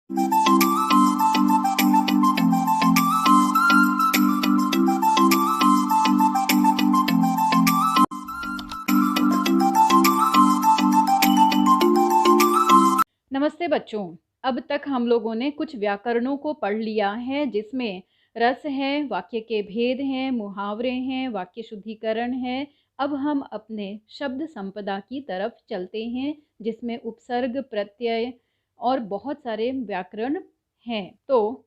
नमस्ते बच्चों। अब तक हम लोगों ने कुछ व्याकरणों को पढ़ लिया है, जिसमें रस है, वाक्य के भेद हैं, मुहावरे हैं, वाक्य शुद्धिकरण है। अब हम अपने शब्द संपदा की तरफ चलते हैं, जिसमें उपसर्ग, प्रत्यय और बहुत सारे व्याकरण हैं। तो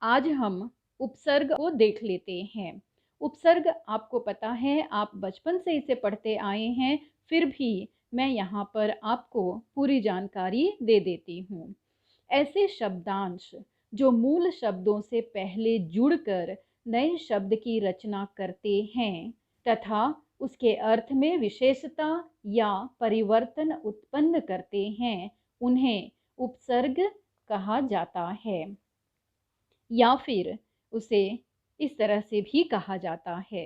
आज हम उपसर्ग को देख लेते हैं। उपसर्ग आपको पता है, आप बचपन से इसे पढ़ते आए हैं, फिर भी मैं यहाँ पर आपको पूरी जानकारी दे देती हूँ। ऐसे शब्दांश जो मूल शब्दों से पहले जुड़कर नए शब्द की रचना करते हैं तथा उसके अर्थ में विशेषता या परिवर्तन उत्पन्न करते हैं, उन्हें उपसर्ग कहा जाता है। या फिर उसे इस तरह से भी कहा जाता है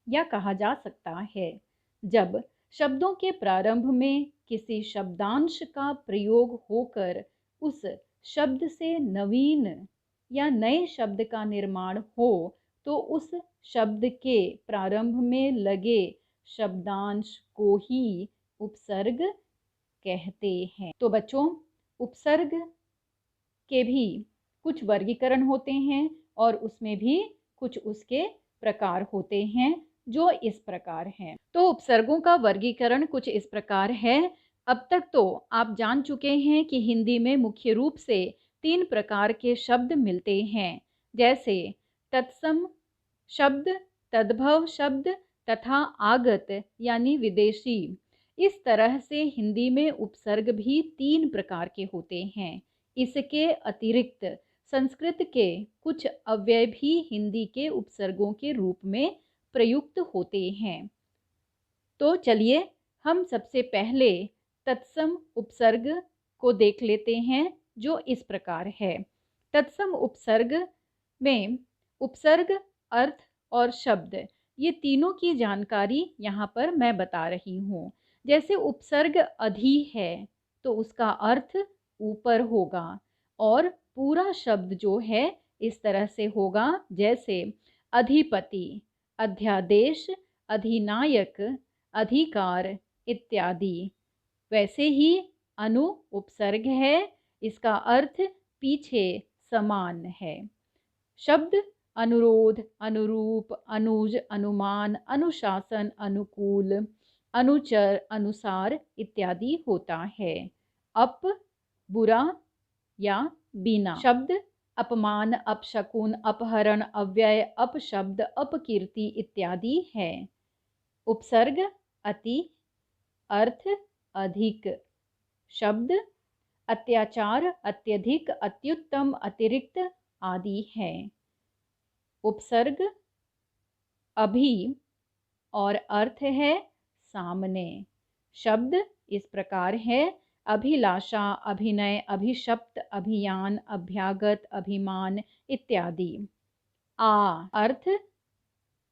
या कहा जा सकता है, जब शब्दों के प्रारंभ में किसी शब्दांश का प्रयोग होकर उस शब्द से नवीन या नए शब्द का निर्माण हो, तो उस शब्द के प्रारंभ में लगे शब्दांश को ही उपसर्ग कहते हैं। तो बच्चों, उपसर्ग के भी कुछ वर्गीकरण होते हैं और उसमें भी कुछ उसके प्रकार होते हैं, जो इस प्रकार हैं। तो उपसर्गों का वर्गीकरण कुछ इस प्रकार है। अब तक तो आप जान चुके हैं कि हिंदी में मुख्य रूप से 3 प्रकार के शब्द मिलते हैं, जैसे तत्सम शब्द, तद्भव शब्द तथा आगत यानी विदेशी। इस तरह से हिंदी में उपसर्ग भी 3 प्रकार के होते हैं। इसके अतिरिक्त संस्कृत के कुछ अव्यय भी हिंदी के उपसर्गों के रूप में प्रयुक्त होते हैं। तो चलिए हम सबसे पहले तत्सम उपसर्ग को देख लेते हैं, जो इस प्रकार है। तत्सम उपसर्ग में उपसर्ग, अर्थ और शब्द, ये तीनों की जानकारी यहाँ पर मैं बता रही हूँ। जैसे उपसर्ग अधि है तो उसका अर्थ ऊपर होगा और पूरा शब्द जो है इस तरह से होगा, जैसे अधिपति, अध्यादेश, अधिनायक, अधिकार इत्यादि। वैसे ही अनु उपसर्ग है, इसका अर्थ पीछे समान है। शब्द अनुरोध, अनुरूप, अनुज, अनुमान, अनुशासन, अनुकूल, अनुचर, अनुसार इत्यादि होता है। अप बुरा या बिना। शब्द अपमान, अपशकुन, अपहरण, अव्यय, अपशब्द, अपकीर्ति इत्यादि है। उपसर्ग अति, अर्थ अधिक। शब्द अत्याचार, अत्यधिक, अत्युत्तम, अतिरिक्त आदि है। उपसर्ग अभि और अर्थ है सामने। शब्द इस प्रकार है: अभिलाषा, अभिनय, अभिशप्त, अभियान, अभ्यागत, अभिमान इत्यादि। आ अर्थ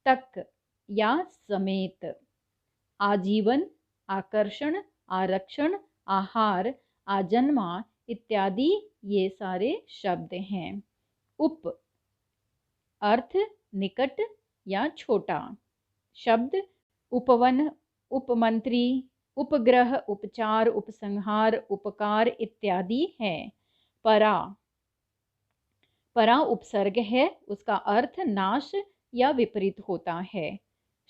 तक या समेत। आजीवन, आकर्षण, आरक्षण, आहार, आजन्मा इत्यादि ये सारे शब्द हैं। उप अर्थ निकट या छोटा। शब्द उपवन, उपमंत्री, उपग्रह, उपचार, उपसंहार, उपकार इत्यादि है। परा, परा उपसर्ग है, उसका अर्थ नाश या विपरीत होता है।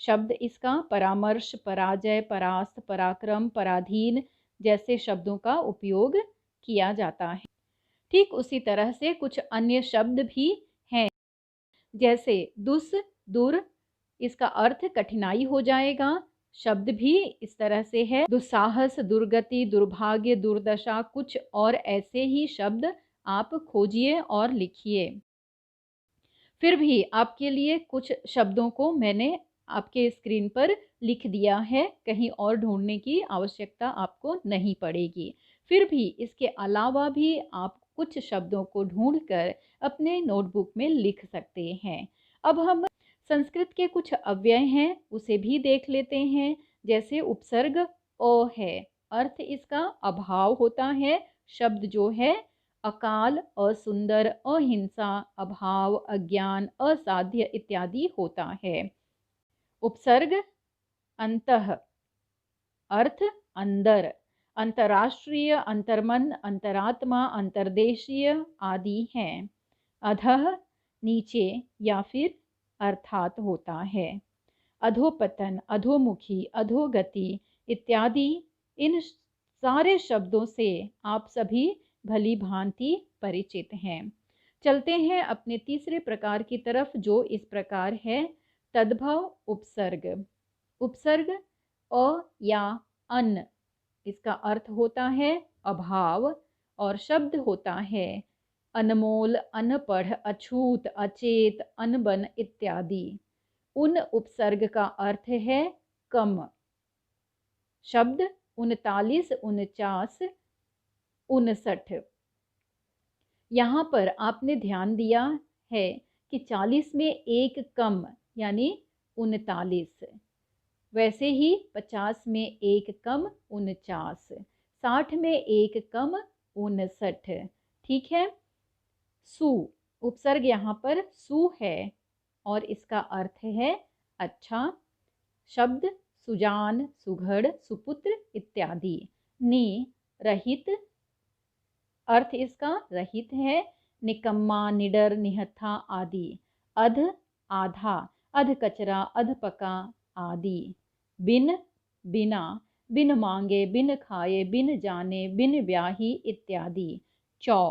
शब्द इसका परामर्श, पराजय, परास्त, पराक्रम, पराधीन जैसे शब्दों का उपयोग किया जाता है। ठीक उसी तरह से कुछ अन्य शब्द भी हैं, जैसे दुस, दुर, इसका अर्थ कठिनाई हो जाएगा। शब्द भी इस तरह से है: दुस्साहस, दुर्गति, दुर्भाग्य, दुर्दशा। कुछ और ऐसे ही शब्द आप खोजिए और लिखिए। फिर भी आपके लिए कुछ शब्दों को मैंने आपके स्क्रीन पर लिख दिया है, कहीं और ढूंढने की आवश्यकता आपको नहीं पड़ेगी। फिर भी इसके अलावा भी आप कुछ शब्दों को ढूंढकर अपने नोटबुक में लिख सकते हैं। अब हम संस्कृत के कुछ अव्यय हैं, उसे भी देख लेते हैं। जैसे उपसर्ग ओ है, अर्थ इसका अभाव होता है। शब्द जो है अकाल, असुंदर, अहिंसा, अभाव, अज्ञान, असाध्य इत्यादि होता है। उपसर्ग अंतः, अर्थ अंदर, अंतर्राष्ट्रीय, अंतर्मन, अंतरात्मा, अंतर्देशीय आदि हैं। अधः नीचे या फिर अर्थात होता है। अधोपतन, अधोमुखी, अधोगति इत्यादि इन सारे शब्दों से आप सभी भली भांति परिचित हैं। चलते हैं अपने तीसरे प्रकार की तरफ, जो इस प्रकार है। तद्भव उपसर्ग। उपसर्ग अ या अन, इसका अर्थ होता है अभाव और शब्द होता है अनमोल, अनपढ़, अछूत, अचेत, अनबन इत्यादि। उन उपसर्ग का अर्थ है कम। शब्द 39, 49, 59। यहाँ पर आपने ध्यान दिया है कि 40 में एक कम यानी 39, वैसे ही 50 में एक कम 49, 60 में एक कम 59। ठीक है। सु, उपसर्ग यहाँ पर सु है और इसका अर्थ है अच्छा। शब्द सुजान, सुघड़, सुपुत्र इत्यादि। नि, रहित, अर्थ इसका रहित है। निकम्मा, निडर, निहत्था आदि। अध, आधा, अध कचरा, अध पका आदि। बिन, बिना, बिन मांगे, बिन खाए, बिन जाने, बिन ब्याही इत्यादि। चौ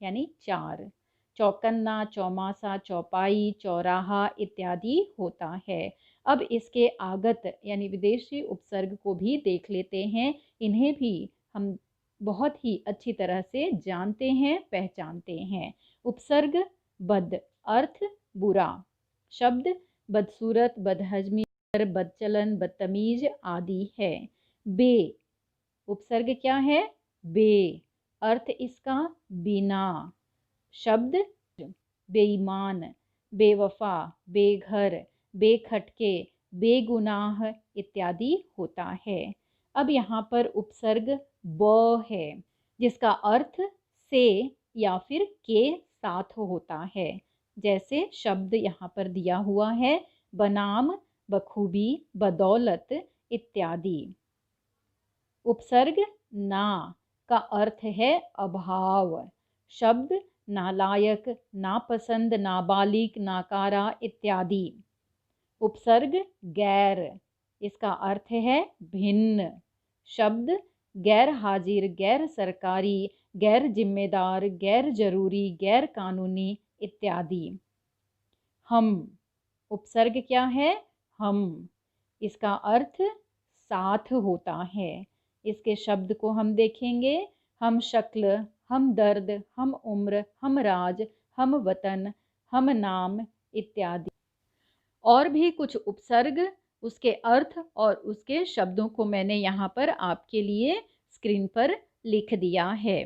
यानी चार। चौकन्ना, चौमासा, चौपाई, चौराहा इत्यादि होता है। अब इसके आगत यानी विदेशी उपसर्ग को भी देख लेते हैं। इन्हें भी हम बहुत ही अच्छी तरह से जानते हैं, पहचानते हैं। उपसर्ग बद, अर्थ बुरा। शब्द बदसूरत, बदहजमी, बदचलन, बदतमीज आदि है। बे, उपसर्ग क्या है? बे, अर्थ इसका बिना। शब्द बेईमान, बेवफा, बेघर, बेखटके, बेगुनाह इत्यादि होता है। अब यहाँ पर उपसर्ग ब है, जिसका अर्थ से या फिर के साथ होता है। जैसे शब्द यहाँ पर दिया हुआ है बनाम, बखूबी, बदौलत इत्यादि। उपसर्ग ना का अर्थ है अभाव। शब्द नालायक, नापसंद, नाबालिग, नाकारा इत्यादि। उपसर्ग गैर, इसका अर्थ है भिन्न। शब्द गैर हाजिर, गैर सरकारी, गैर जिम्मेदार, गैर जरूरी, गैर कानूनी इत्यादि। हम, उपसर्ग क्या है? हम, इसका अर्थ साथ होता है। इसके शब्द को हम देखेंगे। हम शक्ल, हम दर्द, हम उम्र, हम राज, हम वतन, हम नाम इत्यादि। और भी कुछ उपसर्ग, उसके अर्थ और उसके शब्दों को मैंने यहाँ पर आपके लिए स्क्रीन पर लिख दिया है।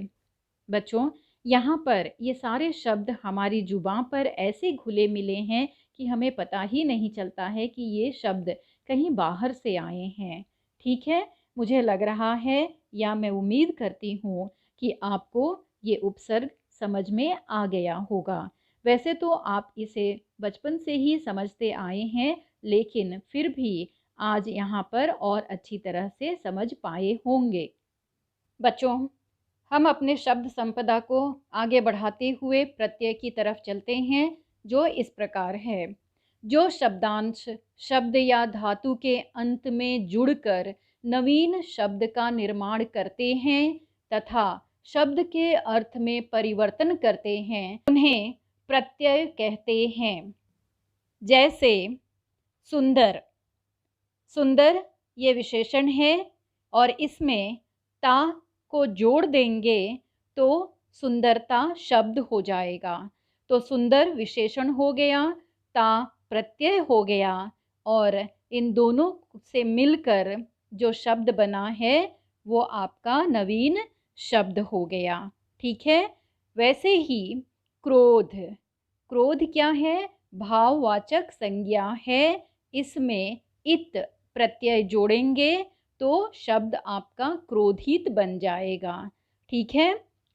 बच्चों, यहाँ पर ये सारे शब्द हमारी जुबान पर ऐसे घुले मिले हैं कि हमें पता ही नहीं चलता है कि ये शब्द कहीं बाहर से आए हैं। ठीक है, मुझे लग रहा है या मैं उम्मीद करती हूँ कि आपको ये उपसर्ग समझ में आ गया होगा। वैसे तो आप इसे बचपन से ही समझते आए हैं, लेकिन फिर भी आज यहाँ पर और अच्छी तरह से समझ पाए होंगे। बच्चों, हम अपने शब्द संपदा को आगे बढ़ाते हुए प्रत्यय की तरफ चलते हैं, जो इस प्रकार है। जो शब्दांश शब्द या धातु के अंत में जुड़कर नवीन शब्द का निर्माण करते हैं तथा शब्द के अर्थ में परिवर्तन करते हैं, उन्हें प्रत्यय कहते हैं। जैसे सुंदर, सुंदर ये विशेषण है और इसमें ता को जोड़ देंगे तो सुंदरता शब्द हो जाएगा। तो सुंदर विशेषण हो गया, ता प्रत्यय हो गया और इन दोनों से मिलकर जो शब्द बना है वो आपका नवीन शब्द हो गया। ठीक है। वैसे ही क्रोध, क्रोध क्या है? भाववाचक संज्ञा है। इसमें इत प्रत्यय जोड़ेंगे तो शब्द आपका क्रोधित बन जाएगा। ठीक है।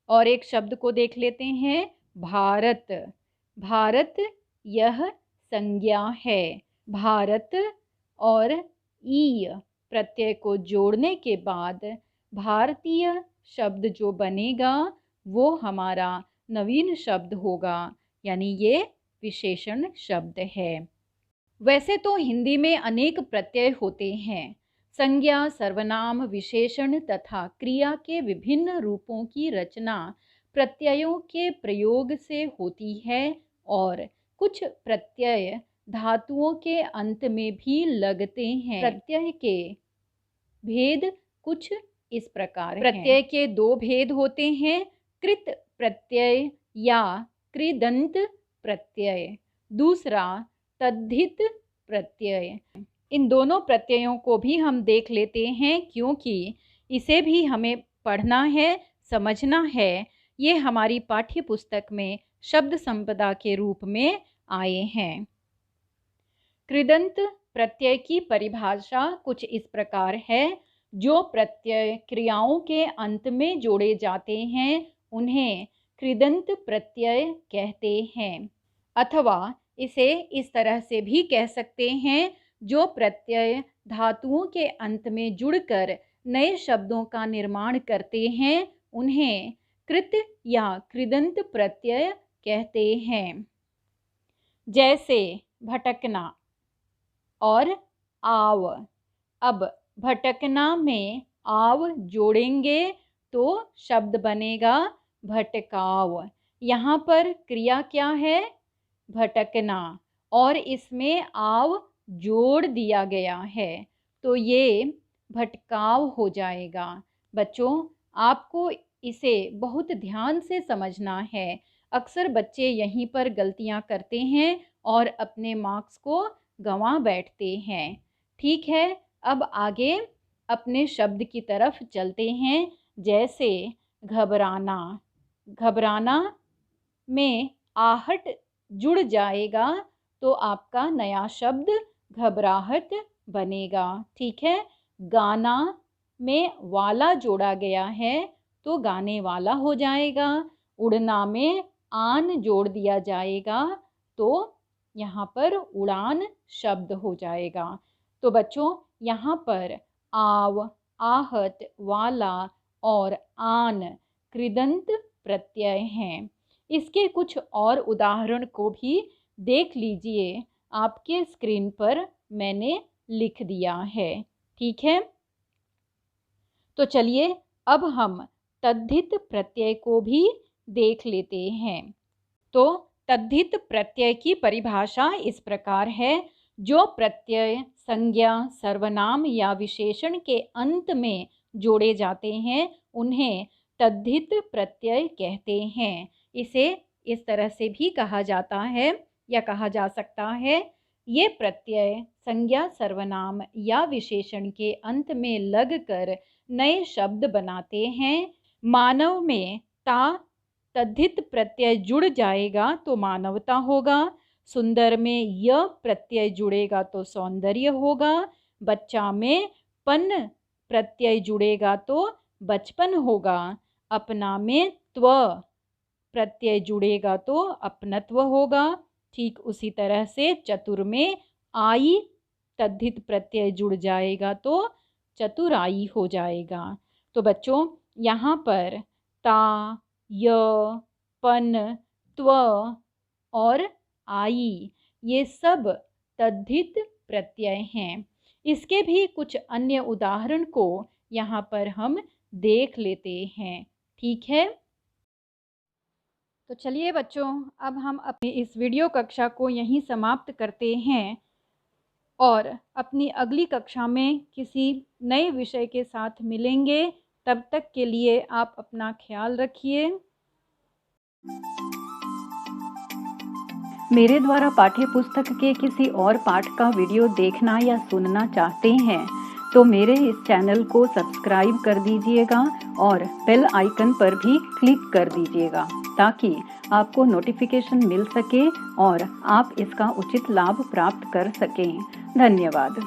और एक शब्द को देख लेते हैं, भारत। भारत यह संज्ञा है। भारत और ई प्रत्यय को जोड़ने के बाद भारतीय शब्द जो बनेगा वो हमारा नवीन शब्द होगा, यानी ये विशेषण शब्द है। वैसे तो हिंदी में अनेक प्रत्यय होते हैं। संज्ञा, सर्वनाम, विशेषण तथा क्रिया के विभिन्न रूपों की रचना प्रत्ययों के प्रयोग से होती है और कुछ प्रत्यय धातुओं के अंत में भी लगते हैं। प्रत्यय के भेद कुछ इस प्रकार हैं। प्रत्यय के दो भेद होते हैं, कृत प्रत्यय या कृदंत प्रत्यय, दूसरा तद्धित प्रत्यय। इन दोनों प्रत्ययों को भी हम देख लेते हैं, क्योंकि इसे भी हमें पढ़ना है, समझना है। ये हमारी पाठ्य पुस्तक में शब्द संपदा के रूप में आए हैं। कृदंत प्रत्यय की परिभाषा कुछ इस प्रकार है, जो प्रत्यय क्रियाओं के अंत में जोड़े जाते हैं उन्हें कृदंत प्रत्यय कहते हैं। अथवा इसे इस तरह से भी कह सकते हैं, जो प्रत्यय धातुओं के अंत में जुड़कर नए शब्दों का निर्माण करते हैं उन्हें कृत या कृदंत प्रत्यय कहते हैं। जैसे भटकना और आव। अब भटकना में आव जोड़ेंगे तो शब्द बनेगा भटकाव। यहाँ पर क्रिया क्या है? भटकना, और इसमें आव जोड़ दिया गया है तो ये भटकाव हो जाएगा। बच्चों, आपको इसे बहुत ध्यान से समझना है। अक्सर बच्चे यहीं पर गलतियां करते हैं और अपने मार्क्स को गंवा बैठते हैं। ठीक है, अब आगे अपने शब्द की तरफ चलते हैं। जैसे घबराना। घबराना में आहट जुड़ जाएगा तो आपका नया शब्द घबराहट बनेगा। ठीक है, गाना में वाला जोड़ा गया है तो गाने वाला हो जाएगा। उड़ना में आन जोड़ दिया जाएगा तो यहाँ पर उड़ान शब्द हो जाएगा। तो बच्चों, यहाँ पर आव, आहट, वाला और आन कृदंत प्रत्यय हैं। इसके कुछ और उदाहरण को भी देख लीजिए, आपके स्क्रीन पर मैंने लिख दिया है। ठीक है, तो चलिए अब हम तद्धित प्रत्यय को भी देख लेते हैं। तो तद्धित प्रत्यय की परिभाषा इस प्रकार है, जो प्रत्यय संज्ञा, सर्वनाम या विशेषण के अंत में जोड़े जाते हैं उन्हें तद्धित प्रत्यय कहते हैं। इसे इस तरह से भी कहा जाता है या कहा जा सकता है, ये प्रत्यय संज्ञा, सर्वनाम या विशेषण के अंत में लगकर नए शब्द बनाते हैं। मानव में ता तद्धित प्रत्यय जुड़ जाएगा तो मानवता होगा। सुंदर में य प्रत्यय जुड़ेगा तो सौंदर्य होगा। बच्चा में पन प्रत्यय जुड़ेगा तो बचपन होगा। अपना में त्व प्रत्यय जुड़ेगा तो अपनत्व होगा। ठीक उसी तरह से चतुर में आई तद्धित प्रत्यय जुड़ जाएगा तो चतुराई हो जाएगा। तो बच्चों, यहाँ पर ता, य, पन, त्व और आई ये सब तद्धित प्रत्यय हैं। इसके भी कुछ अन्य उदाहरण को यहाँ पर हम देख लेते हैं। ठीक है, तो चलिए बच्चों, अब हम अपनी इस वीडियो कक्षा को यहीं समाप्त करते हैं और अपनी अगली कक्षा में किसी नए विषय के साथ मिलेंगे। तब तक के लिए आप अपना ख्याल रखिए। मेरे द्वारा पाठ्य पुस्तक के किसी और पाठ का वीडियो देखना या सुनना चाहते हैं तो मेरे इस चैनल को सब्सक्राइब कर दीजिएगा और बेल आइकन पर भी क्लिक कर दीजिएगा ताकि आपको नोटिफिकेशन मिल सके और आप इसका उचित लाभ प्राप्त कर सकें। धन्यवाद।